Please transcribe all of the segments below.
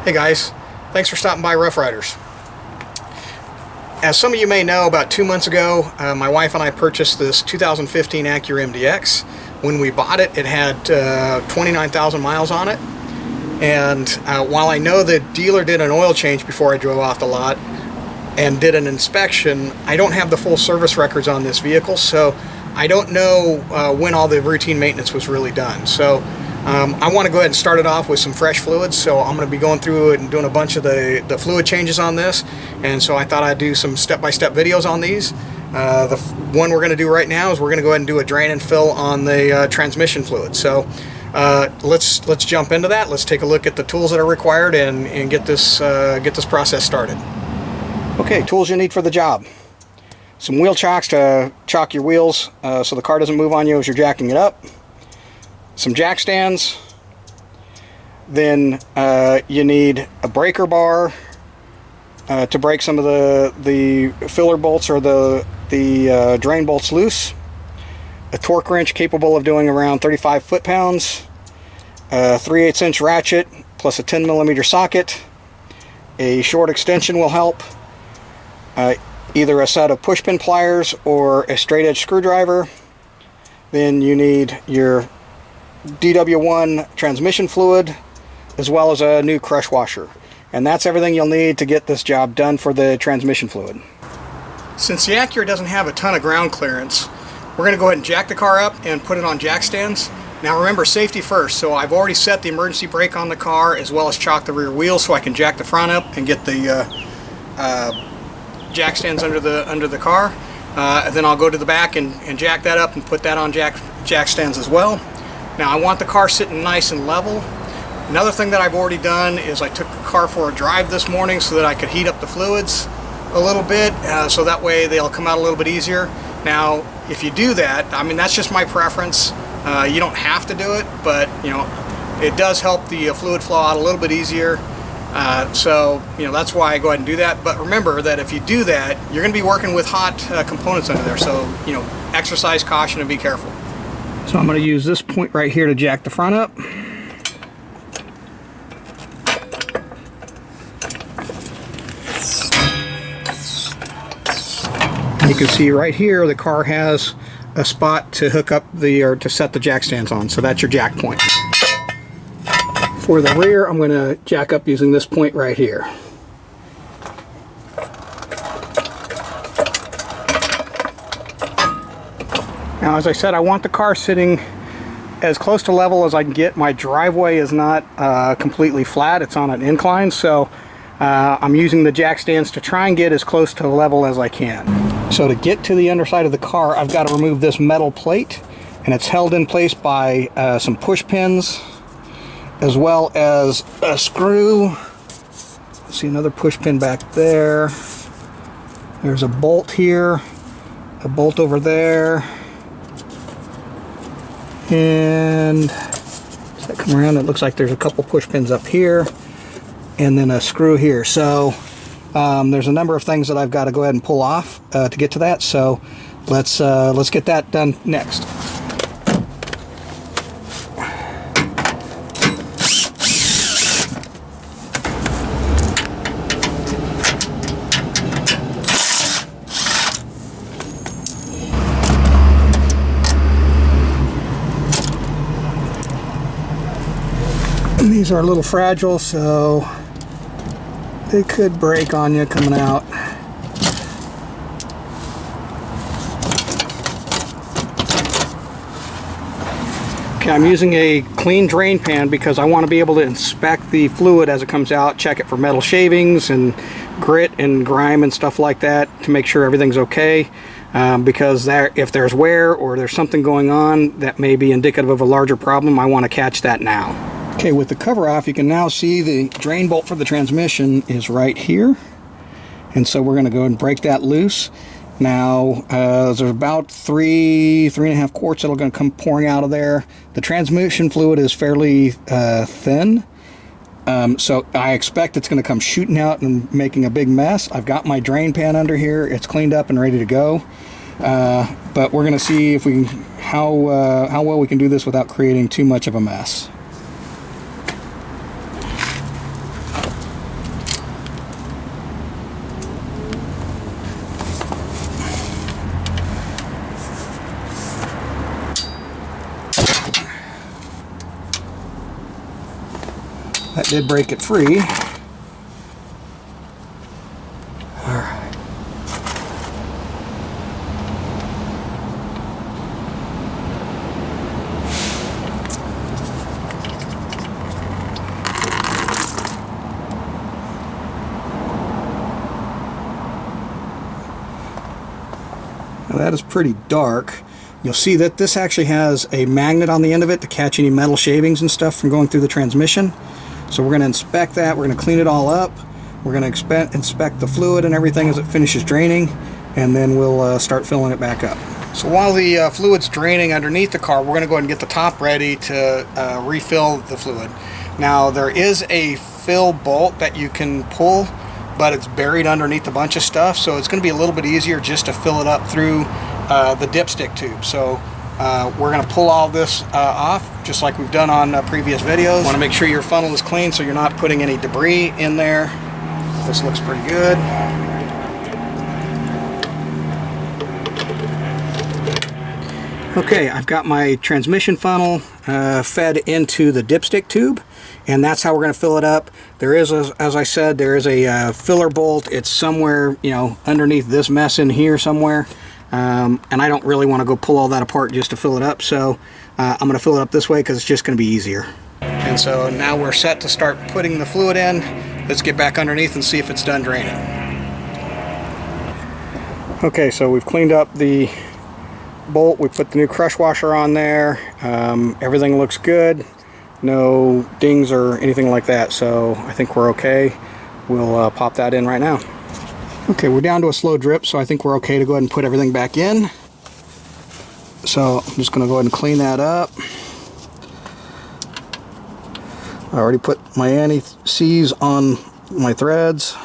Hey guys, thanks for stopping by Rough Riders. As some of you may know, about 2 months ago, my wife and I purchased this 2015 Acura MDX. When we bought it, it had 29,000 miles on it. And while I know the dealer did an oil change before I drove off the lot and did an inspection, I don't have the full service records on this vehicle, so I don't know when all the routine maintenance was really done. So I want to go ahead and start it off with some fresh fluids, so I'm going to be going through it and doing a bunch of the fluid changes on this, and so I thought I'd do some step-by-step videos on these. The one we're going to do right now is we're going to go ahead and do a drain and fill on the transmission fluid. So let's jump into that. Let's take a look at the tools that are required and get this process started. Okay, tools you need for the job. Some wheel chocks to chock your wheels so the car doesn't move on you as you're jacking it up. Some jack stands. Then you need a breaker bar to break some of the filler bolts or the drain bolts loose. A torque wrench capable of doing around 35 foot-pounds. A 3/8 inch ratchet plus a 10mm socket. A short extension will help. Either a set of pushpin pliers or a straight edge screwdriver. Then you need your DW1 transmission fluid as well as a new crush washer, and that's everything you'll need to get this job done for the transmission fluid. Since the Acura doesn't have a ton of ground clearance, we're going to go ahead and jack the car up and put it on jack stands. Now remember, safety first, so I've already set the emergency brake on the car as well as chocked the rear wheel so I can jack the front up and get the jack stands under the car. And then I'll go to the back and jack that up and put that on jack stands as well. Now I want the car sitting nice and level. Another thing that I've already done is I took the car for a drive this morning so that I could heat up the fluids a little bit, so that way they'll come out a little bit easier. Now if you do that, I mean, that's just my preference. You don't have to do it, but you know, it does help the fluid flow out a little bit easier. So you know, that's why I go ahead and do that. But remember that if you do that, you're going to be working with hot components under there, so you know, exercise caution and be careful. So I'm going to use this point right here to jack the front up. You can see right here the car has a spot to hook up to set the jack stands on, so that's your jack point. For the rear, I'm going to jack up using this point right here. Now, as I said, I want the car sitting as close to level as I can get. My driveway is not completely flat, it's on an incline, so I'm using the jack stands to try and get as close to level as I can. So to get to the underside of the car, I've got to remove this metal plate, and it's held in place by some push pins as well as a screw. See another push pin back there. There's a bolt here, a bolt over there. And as I come around, it looks like there's a couple push pins up here and then a screw here. So there's a number of things that I've got to go ahead and pull off to get to that. So let's get that done next. These are a little fragile, so they could break on you coming out. Okay, I'm using a clean drain pan because I want to be able to inspect the fluid as it comes out, check it for metal shavings and grit and grime and stuff like that to make sure everything's okay. Because if there's wear or there's something going on that may be indicative of a larger problem, I want to catch that now. Okay, with the cover off, you can now see the drain bolt for the transmission is right here. And so we're going to go and break that loose. Now, there's about 3.5 quarts that are going to come pouring out of there. The transmission fluid is fairly thin. So I expect it's going to come shooting out and making a big mess. I've got my drain pan under here. It's cleaned up and ready to go. But we're going to see if we can, how well we can do this without creating too much of a mess. That did break it free. Alright. Now that is pretty dark. You'll see that this actually has a magnet on the end of it to catch any metal shavings and stuff from going through the transmission. So we're going to inspect that. We're going to clean it all up. We're going to inspect the fluid and everything as it finishes draining, and then we'll start filling it back up. So while the fluid's draining underneath the car, we're going to go ahead and get the top ready to refill the fluid. Now there is a fill bolt that you can pull, but it's buried underneath a bunch of stuff, so it's going to be a little bit easier just to fill it up through the dipstick tube. So we're going to pull all this off just like we've done on previous videos. Want to make sure your funnel is clean so you're not putting any debris in there. This looks pretty good. Okay, I've got my transmission funnel fed into the dipstick tube, and that's how we're going to fill it up. There is, as I said, there is a filler bolt. It's somewhere, you know, underneath this mess in here somewhere. And I don't really want to go pull all that apart just to fill it up, so I'm going to fill it up this way because it's just going to be easier. And so now we're set to start putting the fluid in. Let's get back underneath and see if it's done draining. Okay, so we've cleaned up the bolt. We put the new crush washer on there. Everything looks good. No dings or anything like that, so I think we're okay. We'll pop that in right now. Okay, we're down to a slow drip, so I think we're okay to go ahead and put everything back in. So I'm just going to go ahead and clean that up. I already put my anti-seize on my threads.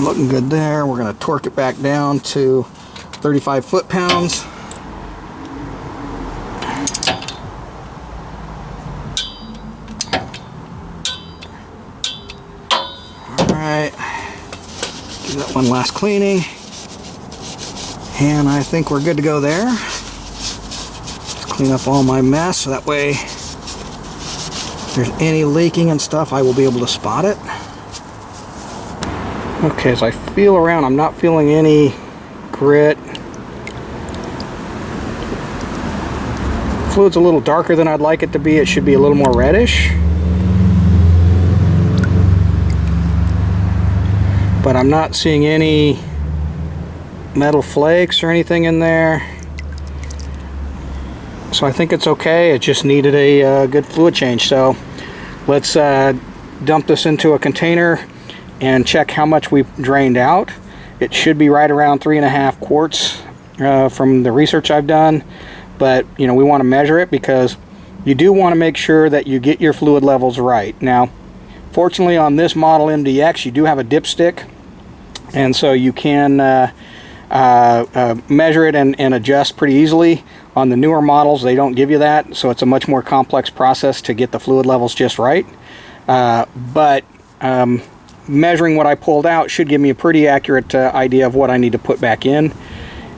Looking good there. We're going to torque it back down to 35 foot-pounds. Alright, give that one last cleaning, and I think we're good to go there. Let's clean up all my mess so that way if there's any leaking and stuff I will be able to spot it. Okay, as I feel around, I'm not feeling any grit. Fluid's a little darker than I'd like it to be. It should be a little more reddish. But I'm not seeing any metal flakes or anything in there. So I think it's okay. It just needed a good fluid change. So let's dump this into a container and check how much we've drained out. It should be right around 3.5 quarts from the research I've done. But you know, we want to measure it because you do want to make sure that you get your fluid levels right. Now, fortunately on this model MDX, you do have a dipstick, and so you can measure it and adjust pretty easily. On the newer models, they don't give you that, so it's a much more complex process to get the fluid levels just right. But measuring what I pulled out should give me a pretty accurate idea of what I need to put back in.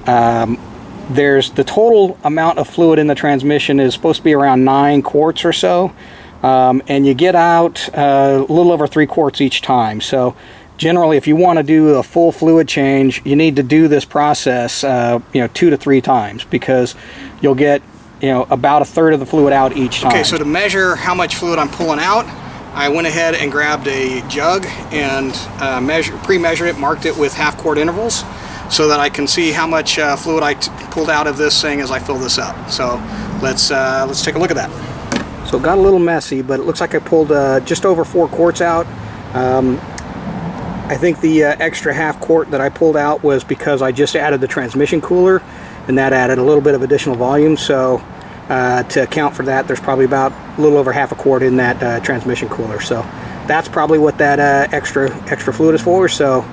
There's the total amount of fluid in the transmission is supposed to be around 9 quarts or so, and you get out a little over 3 quarts each time. So generally, if you want to do a full fluid change, you need to do this process 2 to 3 times, because you'll get about 1/3 of the fluid out each time. Okay, so to measure how much fluid I'm pulling out, I went ahead and grabbed a jug and pre-measured it, marked it with half-quart intervals, so that I can see how much fluid I pulled out of this thing as I fill this up. So let's take a look at that. So it got a little messy, but it looks like I pulled just over 4 quarts out. I think the extra half quart that I pulled out was because I just added the transmission cooler, and that added a little bit of additional volume. So to account for that, there's probably about a little over half a quart in that transmission cooler. So that's probably what that extra fluid is for. So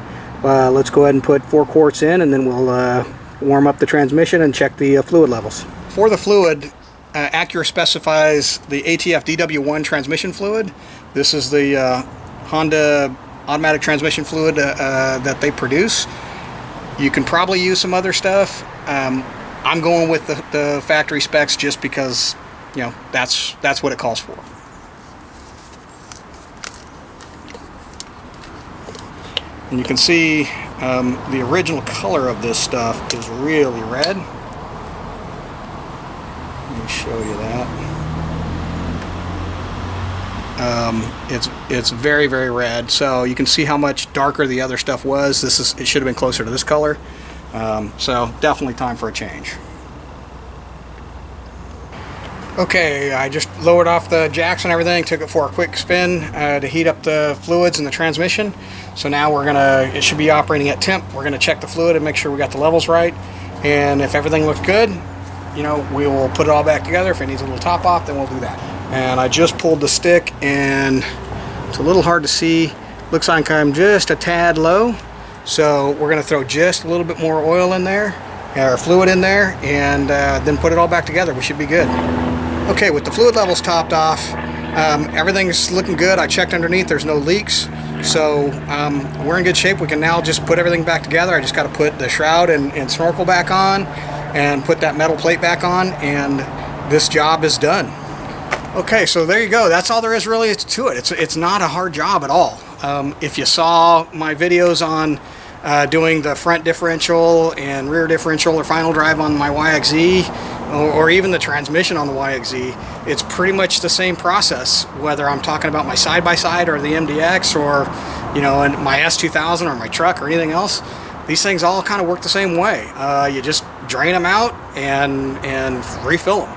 let's go ahead and put 4 quarts in, and then we'll warm up the transmission and check the fluid levels. For the fluid, Acura specifies the ATF DW1 transmission fluid. This is the Honda automatic transmission fluid that they produce. You can probably use some other stuff. I'm going with the factory specs just because you know, that's what it calls for. And you can see the original color of this stuff is really red. Let me show you that. It's very, very red. So you can see how much darker the other stuff was. It should have been closer to this color. So definitely time for a change. Okay, I just lowered off the jacks and everything, took it for a quick spin to heat up the fluids in the transmission. So now it should be operating at temp. We're gonna check the fluid and make sure we got the levels right. And if everything looks good, you know, we will put it all back together. If it needs a little top off, then we'll do that. And I just pulled the stick and it's a little hard to see. Looks like I'm just a tad low. So we're gonna throw just a little bit more oil in there, or fluid in there, and then put it all back together. We should be good. Okay, with the fluid levels topped off, everything's looking good. I checked underneath, there's no leaks. So we're in good shape. We can now just put everything back together. I just got to put the shroud and snorkel back on and put that metal plate back on, and this job is done. Okay, so there you go. That's all there is really to it. It's not a hard job at all. If you saw my videos on doing the front differential and rear differential or final drive on my YXZ, or even the transmission on the YXZ, it's pretty much the same process, whether I'm talking about my side-by-side or the MDX, or, you know, and my S2000 or my truck or anything else. These things all kind of work the same way. You just drain them out and refill them,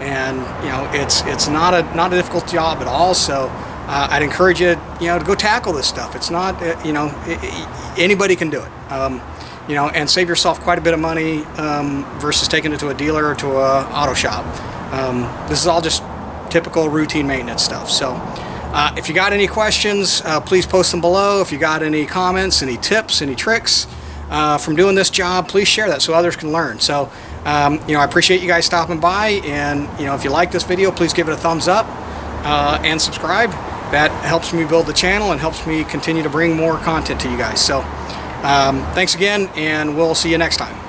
and you know, it's not a difficult job at all. So I'd encourage you, you know, to go tackle this stuff. It's not, you know, anybody can do it. You know, and save yourself quite a bit of money versus taking it to a dealer or to a auto shop. This is all just typical routine maintenance stuff. So if you got any questions, please post them below. If you got any comments, any tips, any tricks from doing this job, please share that so others can learn. So you know, I appreciate you guys stopping by, and you know, if you like this video, please give it a thumbs up and subscribe. That helps me build the channel and helps me continue to bring more content to you guys. So thanks again, and we'll see you next time.